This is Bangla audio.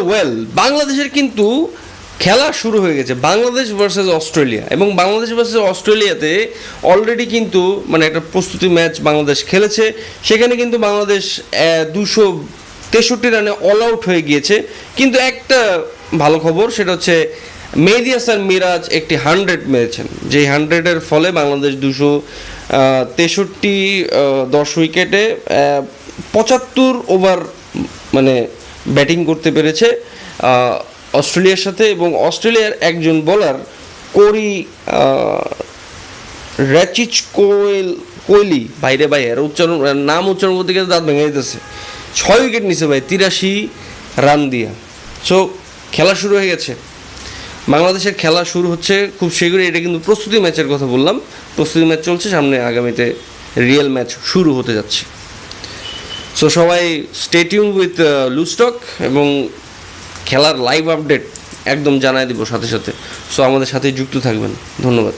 ওয়েল, বাংলাদেশের কিন্তু খেলা শুরু হয়ে গেছে, বাংলাদেশ ভার্সেস অস্ট্রেলিয়া। এবং বাংলাদেশ ভার্সেস অস্ট্রেলিয়াতে অলরেডি কিন্তু মানে একটা প্রস্তুতি ম্যাচ বাংলাদেশ খেলেছে। সেখানে কিন্তু বাংলাদেশ 263 রানে অল আউট হয়ে গিয়েছে। কিন্তু একটা ভালো খবর, সেটা হচ্ছে মেহেদী হাসান মিরাজ একটি 100 মেরেছেন, যেই 100-এর ফলে বাংলাদেশ 263 10 উইকেটে 75 ওভার মানে ব্যাটিং করতে পেরেছে অস্ট্রেলিয়ার সাথে। এবং অস্ট্রেলিয়ার একজন বোলার র্যাচিচ কোহলি, বাইরে ভাই এর নাম উচ্চারণ করতে গেলে দাঁত ভেঙে যেতেছে, 6 উইকেট নিছে ভাই 83 রান দিয়া। সো খেলা শুরু হয়ে গেছে, বাংলাদেশের খেলা শুরু হচ্ছে খুব শীঘ্রই। এটা কিন্তু প্রস্তুতি ম্যাচের কথা বললাম, প্রস্তুতি ম্যাচ চলছে, সামনে আগামীতে রিয়েল ম্যাচ শুরু হতে যাচ্ছে। সো সবাই স্টে টিউন উইথ লুজ টক, এবং খেলার লাইভ আপডেট একদম জানাই দিব সাথে সাথে। সো আমাদের সাথে যুক্ত থাকবেন। ধন্যবাদ।